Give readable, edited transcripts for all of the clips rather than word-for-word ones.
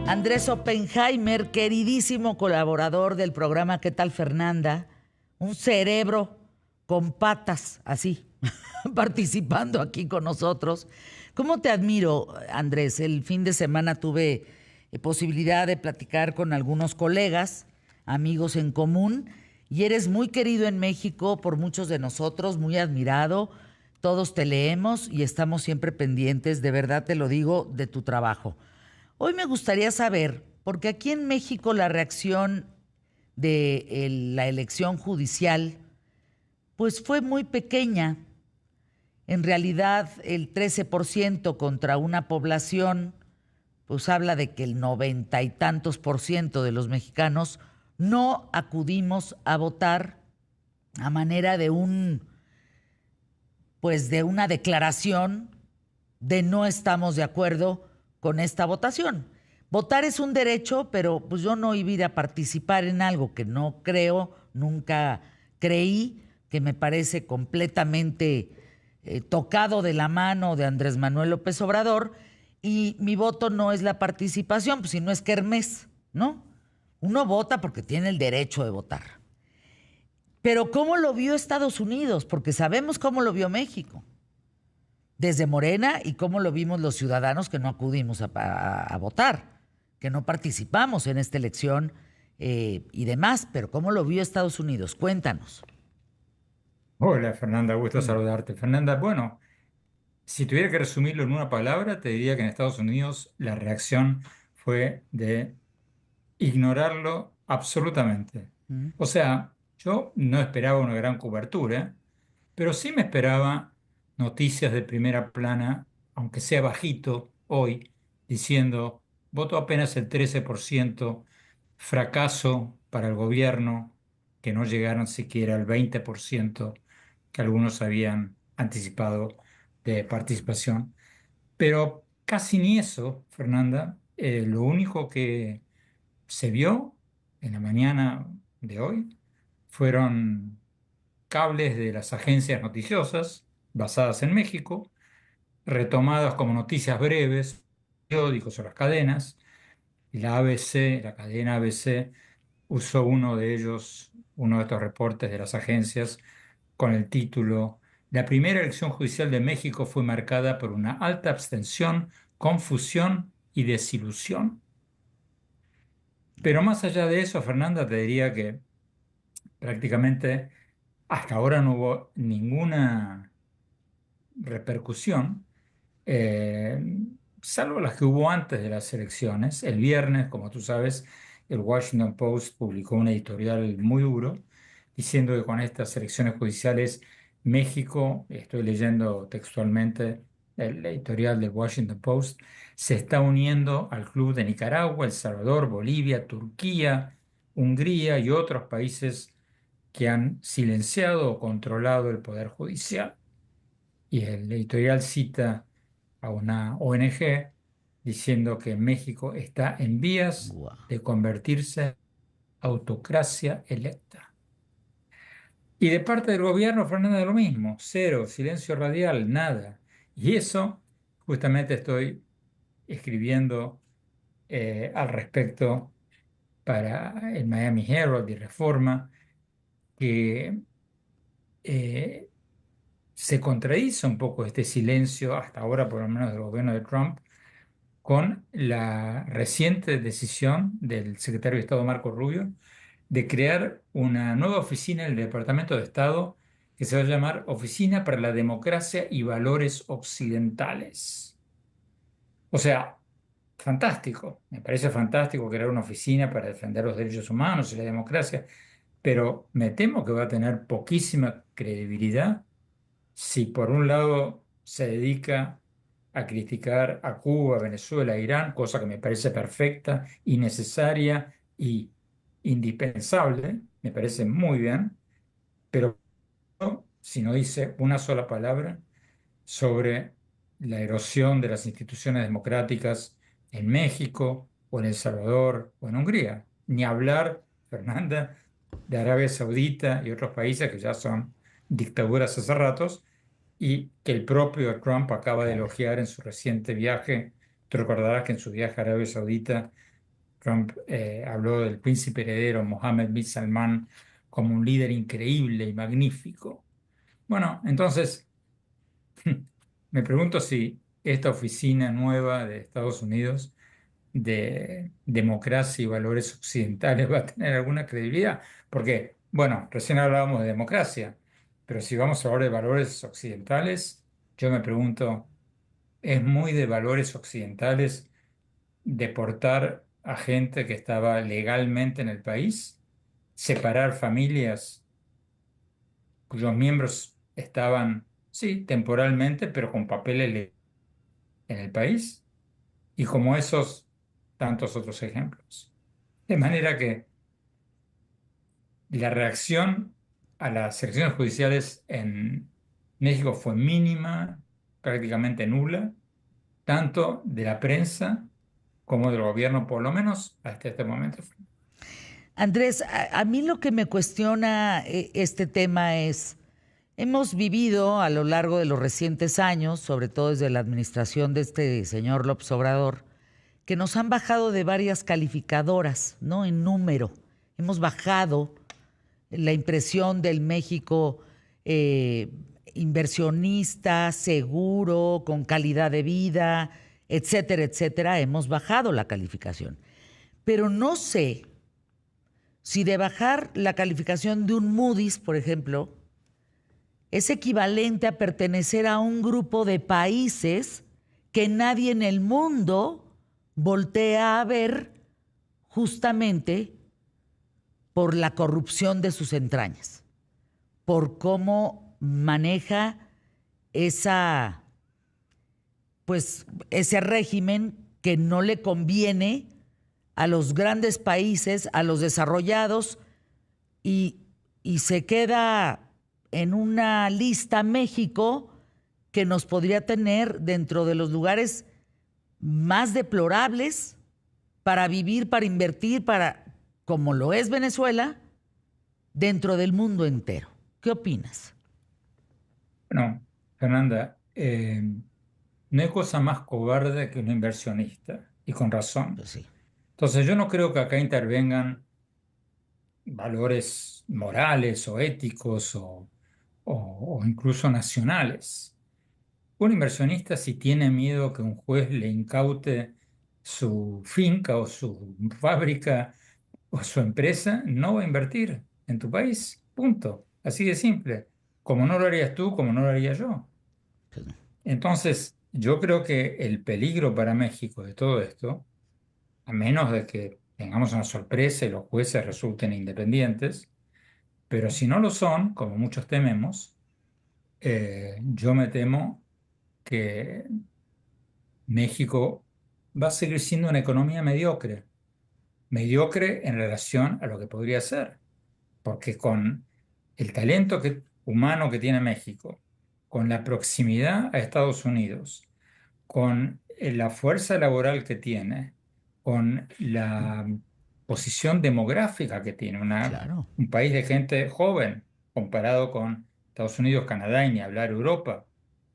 Andrés Oppenheimer, queridísimo colaborador del programa ¿Qué tal, Fernanda? Un cerebro con patas, así, participando aquí con nosotros. ¿Cómo te admiro, Andrés? El fin de semana tuve posibilidad de platicar con algunos colegas, amigos en común, y eres muy querido en México por muchos de nosotros, muy admirado. Todos te leemos y estamos siempre pendientes, de verdad te lo digo, de tu trabajo. Hoy me gustaría saber, porque aquí en México la reacción de la elección judicial pues fue muy pequeña. En realidad el 13% contra una población pues habla de que el 90 y tantos por ciento de los mexicanos no acudimos a votar a manera de de una declaración de no estamos de acuerdo con esta votación. Votar es un derecho, pero pues yo no iba a ir a participar en algo que no creo, nunca creí, que me parece completamente tocado de la mano de Andrés Manuel López Obrador, y mi voto no es la participación, pues si no es kermés, ¿no? Uno vota porque tiene el derecho de votar. Pero ¿cómo lo vio Estados Unidos? Porque sabemos cómo lo vio México desde Morena y cómo lo vimos los ciudadanos que no acudimos a votar, que no participamos en esta elección y demás, pero cómo lo vio Estados Unidos. Cuéntanos. Hola Fernanda, gusto Mm. saludarte. Fernanda, bueno, si tuviera que resumirlo en una palabra, te diría que en Estados Unidos la reacción fue de ignorarlo absolutamente. Mm. O sea, yo no esperaba una gran cobertura, pero sí me esperaba noticias de primera plana, aunque sea bajito hoy, diciendo, voto apenas el 13%, fracaso para el gobierno, que no llegaron siquiera al 20% que algunos habían anticipado de participación. Pero casi ni eso, Fernanda. Lo único que se vio en la mañana de hoy fueron cables de las agencias noticiosas basadas en México, retomadas como noticias breves, periódicos o las cadenas. Y la ABC, la cadena ABC, usó uno de ellos, uno de estos reportes de las agencias, con el título: La primera elección judicial de México fue marcada por una alta abstención, confusión y desilusión. Pero más allá de eso, Fernanda, te diría que prácticamente hasta ahora no hubo ninguna repercusión, eh, salvo las que hubo antes de las elecciones. El viernes, como tú sabes, el Washington Post publicó un editorial muy duro diciendo que con estas elecciones judiciales México, estoy leyendo textualmente el editorial del Washington Post, se está uniendo al club de Nicaragua, El Salvador, Bolivia, Turquía, Hungría y otros países que han silenciado o controlado el poder judicial. Y el editorial cita a una ONG diciendo que México está en vías Wow. de convertirse en autocracia electa. Y de parte del gobierno, Fernanda, lo mismo, cero, silencio radial, nada. Y eso justamente estoy escribiendo al respecto para el Miami Herald y Reforma, que eh, se contradice un poco este silencio, hasta ahora por lo menos del gobierno de Trump, con la reciente decisión del secretario de Estado Marco Rubio de crear una nueva oficina en el Departamento de Estado que se va a llamar Oficina para la Democracia y Valores Occidentales. O sea, fantástico, me parece fantástico crear una oficina para defender los derechos humanos y la democracia, pero me temo que va a tener poquísima credibilidad si por un lado se dedica a criticar a Cuba, Venezuela, Irán, cosa que me parece perfecta y necesaria y indispensable, me parece muy bien, pero si no dice una sola palabra sobre la erosión de las instituciones democráticas en México o en El Salvador o en Hungría, ni hablar, Fernanda, de Arabia Saudita y otros países que ya son dictaduras hace ratos y que el propio Trump acaba de Caray. elogiar en su reciente viaje. Tú recordarás que en su viaje a Arabia Saudita Trump habló del príncipe heredero Mohammed bin Salman como un líder increíble y magnífico. Bueno, entonces me pregunto si esta oficina nueva de Estados Unidos de democracia y valores occidentales va a tener alguna credibilidad. Porque, bueno, recién hablábamos de democracia, pero si vamos a hablar de valores occidentales, yo me pregunto, ¿es muy de valores occidentales deportar a gente que estaba legalmente en el país? ¿Separar familias cuyos miembros estaban, sí, temporalmente, pero con papeles en el país? Y como esos, tantos otros ejemplos. De manera que la reacción a las elecciones judiciales en México fue mínima, prácticamente nula, tanto de la prensa como del gobierno, por lo menos hasta este momento. Andrés, a mí lo que me cuestiona este tema es, hemos vivido a lo largo de los recientes años, sobre todo desde la administración de este señor López Obrador, que nos han bajado de varias calificadoras, ¿no? En número. Hemos bajado la impresión del México eh, inversionista, seguro, con calidad de vida, etcétera, etcétera. Hemos bajado la calificación. Pero no sé si de bajar la calificación de un Moody's, por ejemplo, es equivalente a pertenecer a un grupo de países que nadie en el mundo voltea a ver justamente por la corrupción de sus entrañas, por cómo maneja esa, pues, ese régimen que no le conviene a los grandes países, a los desarrollados, y, y se queda en una lista México que nos podría tener dentro de los lugares más deplorables para vivir, para invertir, para, como lo es Venezuela, dentro del mundo entero. ¿Qué opinas? No, Fernanda, no hay cosa más cobarde que un inversionista, y con razón. Pues sí. Entonces, yo no creo que acá intervengan valores morales o éticos o incluso nacionales. Un inversionista, si tiene miedo que un juez le incaute su finca o su fábrica o su empresa, no va a invertir en tu país. Punto. Así de simple. Como no lo harías tú, como no lo haría yo. Pues no. Entonces, yo creo que el peligro para México de todo esto, a menos de que tengamos una sorpresa y los jueces resulten independientes, pero si no lo son, como muchos tememos, yo me temo que México va a seguir siendo una economía mediocre, mediocre en relación a lo que podría ser, porque con el talento humano que tiene México, con la proximidad a Estados Unidos, con la fuerza laboral que tiene, con la posición demográfica que tiene, Claro. un país de gente joven comparado con Estados Unidos, Canadá y ni hablar Europa,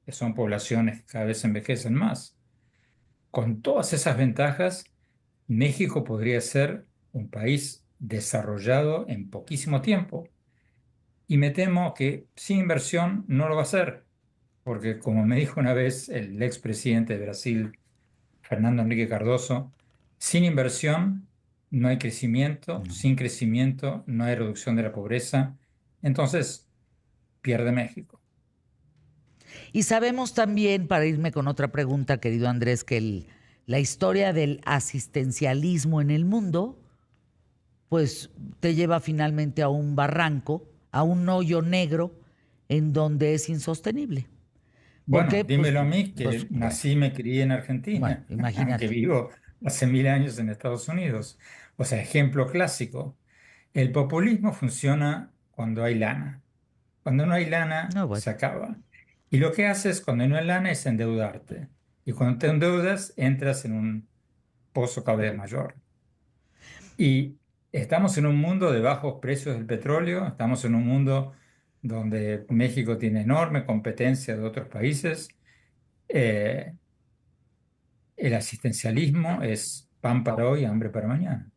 que son poblaciones que cada vez envejecen más. Con todas esas ventajas, México podría ser un país desarrollado en poquísimo tiempo. Y me temo que sin inversión no lo va a hacer, porque como me dijo una vez el expresidente de Brasil, Fernando Enrique Cardoso, sin inversión no hay crecimiento, No. sin crecimiento no hay reducción de la pobreza, entonces pierde México. Y sabemos también, para irme con otra pregunta, querido Andrés, que la historia del asistencialismo en el mundo, pues te lleva finalmente a un barranco, a un hoyo negro en donde es insostenible. ¿Por Bueno, qué? dímelo a mí, que Bueno, nací y me crié en bueno, Argentina, aunque imagínate. vivo hace 1000 años en Estados Unidos. O sea, ejemplo clásico. El populismo funciona cuando hay lana. Cuando no hay lana, No, bueno. se acaba. Y lo que haces cuando no hay lana es endeudarte. Y cuando te endeudas, entras en un pozo cada vez mayor. Y estamos en un mundo de bajos precios del petróleo, estamos en un mundo donde México tiene enorme competencia de otros países. Eh, el asistencialismo es pan para hoy, hambre para mañana.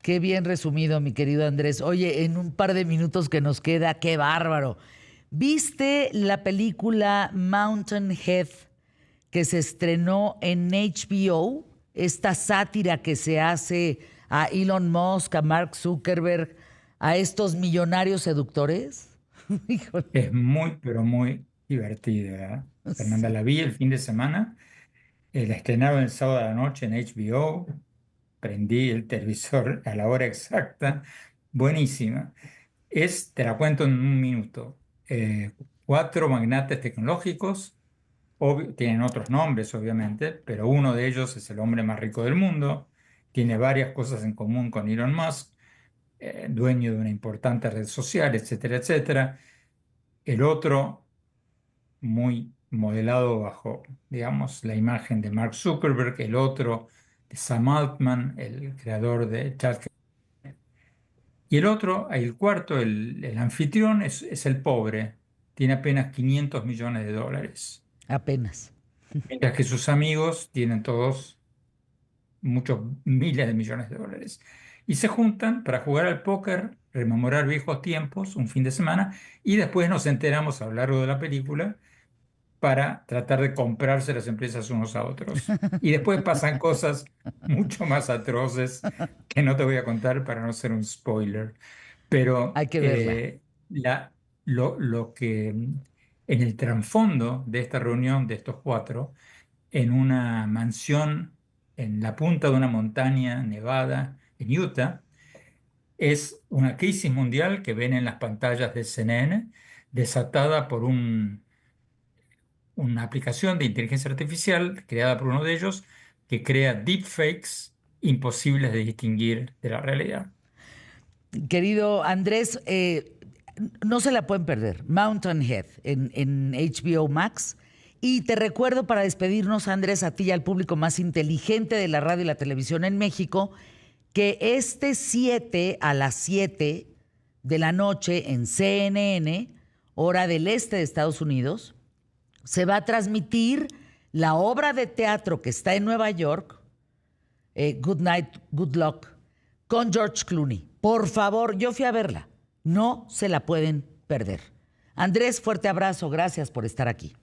Qué bien resumido, mi querido Andrés. Oye, en un par de minutos que nos queda, qué bárbaro. ¿Viste la película Mountain Head que se estrenó en HBO? Esta sátira que se hace a Elon Musk, a Mark Zuckerberg, a estos millonarios seductores. Híjole. Es muy, pero muy divertida. Fernanda, Sí. la vi el fin de semana. La estrenaron el sábado a la noche en HBO. Prendí el televisor a la hora exacta. Buenísima. Te la cuento en un minuto. Cuatro magnates tecnológicos, tienen otros nombres obviamente, pero uno de ellos es el hombre más rico del mundo, tiene varias cosas en común con Elon Musk, dueño de una importante red social, etcétera, etcétera. El otro, muy modelado bajo, digamos, la imagen de Mark Zuckerberg, el otro de Sam Altman, el creador de ChatGPT. Y el otro, el cuarto, el anfitrión, es el pobre, tiene apenas 500 millones de dólares, Apenas. mientras que sus amigos tienen todos muchos miles de millones de dólares. Y se juntan para jugar al póker, rememorar viejos tiempos, un fin de semana, y después nos enteramos a lo largo de la película para tratar de comprarse las empresas unos a otros. Y después pasan cosas mucho más atroces que no te voy a contar para no ser un spoiler. Pero Hay que verla. la, lo que en el trasfondo de esta reunión de estos cuatro, en una mansión en la punta de una montaña nevada en Utah, es una crisis mundial que ven en las pantallas de CNN, desatada por una aplicación de inteligencia artificial creada por uno de ellos que crea deepfakes imposibles de distinguir de la realidad. Querido Andrés, no se la pueden perder. Mountain Head en HBO Max. Y te recuerdo para despedirnos, Andrés, a ti y al público más inteligente de la radio y la televisión en México, que este 7 a las 7 de la noche en CNN, hora del este de Estados Unidos, se va a transmitir la obra de teatro que está en Nueva York, Good Night, Good Luck, con George Clooney. Por favor, yo fui a verla. No se la pueden perder. Andrés, fuerte abrazo. Gracias por estar aquí.